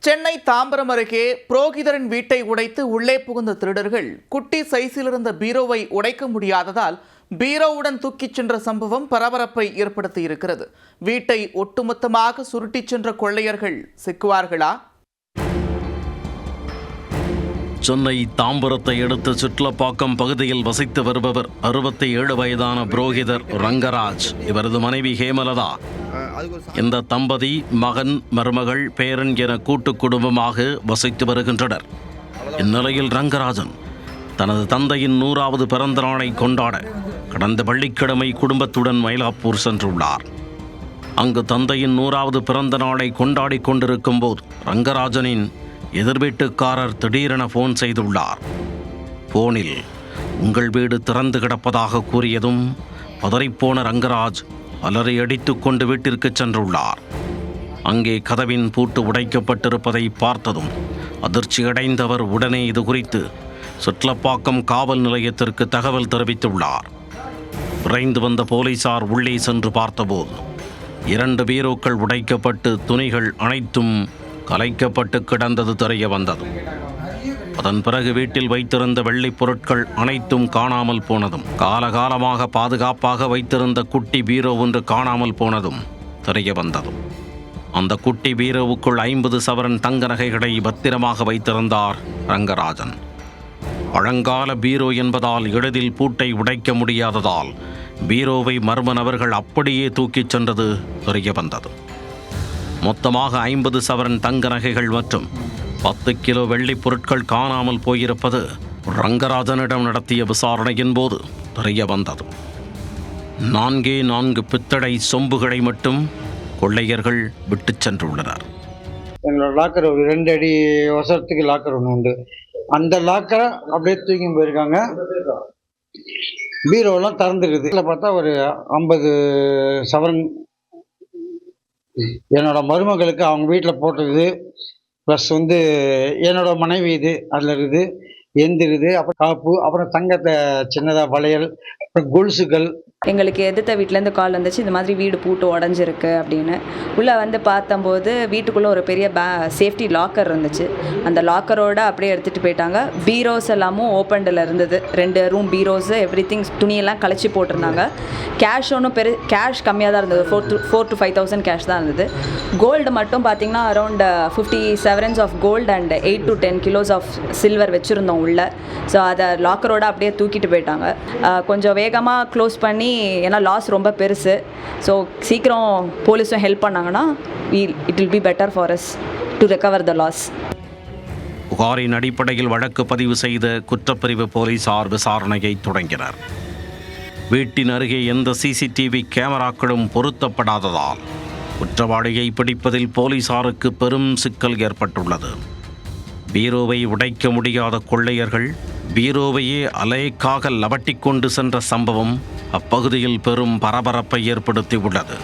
சென்னை தாம்பரம் அருகே புரோகிதரின் வீட்டை உடைத்து உள்ளே புகுந்த திருடர்கள் குட்டி சைஸில் இருந்த பீரோவை உடைக்க முடியாததால் பீரோவுடன் தூக்கிச் சென்ற சம்பவம் பரபரப்பை ஏற்படுத்தியிருக்கிறது. வீட்டை ஒட்டுமொத்தமாக சுருட்டிச் சென்ற கொள்ளையர்கள் சிக்குவார்களா? சென்னை தாம்பரத்தை அடுத்த சிட்லப்பாக்கம் பகுதியில் வசித்து வருபவர் 67 வயதான புரோகிதர் ரங்கராஜ். இவரது மனைவி ஹேமலதா. இந்த தம்பதி மகன், மருமகள், பேரன் என கூட்டு குடும்பமாக வசித்து வருகின்றனர். இந்நிலையில் ரங்கராஜன் தனது தந்தையின் 100வது பிறந்த நாளை கொண்டாட கடந்த வெள்ளிக்கிழமை குடும்பத்துடன் மயிலாப்பூர் சென்றுள்ளார். அங்கு தந்தையின் 100வது பிறந்த நாளை கொண்டாடி கொண்டிருக்கும் போது ரங்கராஜனின் எதிர்வீட்டுக்காரர் திடீரென போன் செய்துள்ளார். போனில் உங்கள் வீடு திறந்து கிடப்பதாக கூறியதும் பதறிப்போன ரங்கராஜ் அலறி அடித்துக் கொண்டு வீட்டிற்கு சென்றுள்ளார். அங்கே கதவின் பூட்டு உடைக்கப்பட்டிருப்பதை பார்த்ததும் அதிர்ச்சியடைந்தவர் உடனே இது குறித்து சிட்லப்பாக்கம் காவல் நிலையத்திற்கு தகவல் தெரிவித்துள்ளார். விரைந்து வந்த போலீசார் உள்ளே சென்று பார்த்தபோது 2 பீரோக்கள் உடைக்கப்பட்டு துணிகள் அனைத்தும் கலைக்கப்பட்டு கிடந்தது தெரிய வந்தது. அதன் பிறகு வீட்டில் வைத்திருந்த வெள்ளிப் பொருட்கள் அனைத்தும் காணாமல் போனதும், காலகாலமாக பாதுகாப்பாக வைத்திருந்த குட்டி பீரோ ஒன்று காணாமல் போனதும் தெரிய வந்தது. அந்த குட்டி பீரோவுக்குள் 50 சவரன் தங்க நகைகளை பத்திரமாக வைத்திருந்தார் ரங்கராஜன். பழங்கால பீரோ என்பதால் எளிதில் பூட்டை உடைக்க முடியாததால் பீரோவை மர்ம நபர்கள் அப்படியே தூக்கிச் சென்றது தெரிய வந்தது. மொத்தமாக 50 சவரன் தங்க நகைகள் மற்றும் 10 கிலோ வெள்ளிப் பொருட்கள் காணாமல் போயிருப்பது ரங்கராஜனிடம் நடத்திய விசாரணையின் போது தெரிய வந்தது. 4 பித்தளை சொம்புகளை மட்டும் கொள்ளையர்கள் விட்டுச் சென்றுள்ளனர். எங்களோட லாக்கர் ஒரு 2 அடி வசரத்துக்கு லாக்கர் ஒன்று உண்டு. அந்த லாக்கரை அப்படியே தூக்கி போயிருக்காங்க. பீரோலாம் திறந்துருக்குது. இதில் பார்த்தா ஒரு 50 சவரன் என்னோட மருமகளுக்கு அவங்க வீட்டில் போட்டது, ப்ளஸ் என்னோட மனைவி இது அதில் இருக்குது, எந்திருது, அப்புறம் காப்பு, அப்புறம் தங்கத்தை சின்னதாக வளையல், அப்புறம் கொலுசுகள். எங்களுக்கு எதிர்த்த வீட்டிலேருந்து கால் வந்துச்சு, இந்த மாதிரி வீடு பூட்டு உடஞ்சிருக்கு அப்படின்னு. உள்ளே பார்த்தம்போது வீட்டுக்குள்ளே ஒரு பெரிய சேஃப்டி லாக்கர் இருந்துச்சு. அந்த லாக்கரோட அப்படியே எடுத்துகிட்டு போயிட்டாங்க. பீரோஸ் எல்லாமும் ஓப்பனில் இருந்தது. 2 ரூம் பீரோஸு, எவ்ரி திங், துணியெல்லாம் கழிச்சு போட்டிருந்தாங்க. கேஷ் ஒன்றும் கேஷ் கம்மியாக தான் இருந்தது. 4,000 to 5,000 கேஷ் தான் இருந்தது. கோல்டு மட்டும் பார்த்திங்கன்னா around 50 sovereigns of gold and 8 to 10 kilos of silver வச்சுருந்தோம் உள்ளே. ஸோ அதை லாக்கரோட அப்படியே தூக்கிட்டு போயிட்டாங்க. கொஞ்சம் வேகமாக க்ளோஸ் பண்ணி, ஏன்னா லாஸ் ரொம்ப பெருசு. ஸோ சீக்கிரம் போலீஸும் ஹெல்ப் பண்ணாங்கன்னா it will be better for us to recover the loss. புகாரின் அடிப்படையில் வழக்கு பதிவு செய்த குற்றப்பிரிவு போலீசார் விசாரணையை தொடங்கினர். வீட்டின் அருகே எந்த சிசிடிவி கேமராக்களும் பொருத்தப்படாததால் குற்றவாளியை பிடிப்பதில் போலீசாருக்கு பெரும் சிக்கல் ஏற்பட்டுள்ளது. பீரோவை உடைக்க முடியாத கொள்ளையர்கள் பீரோவையே அலைக்காக லவட்டிக் கொண்டு சென்ற சம்பவம் அப்பகுதியில் பெரும் பரபரப்பை ஏற்படுத்தியுள்ளது.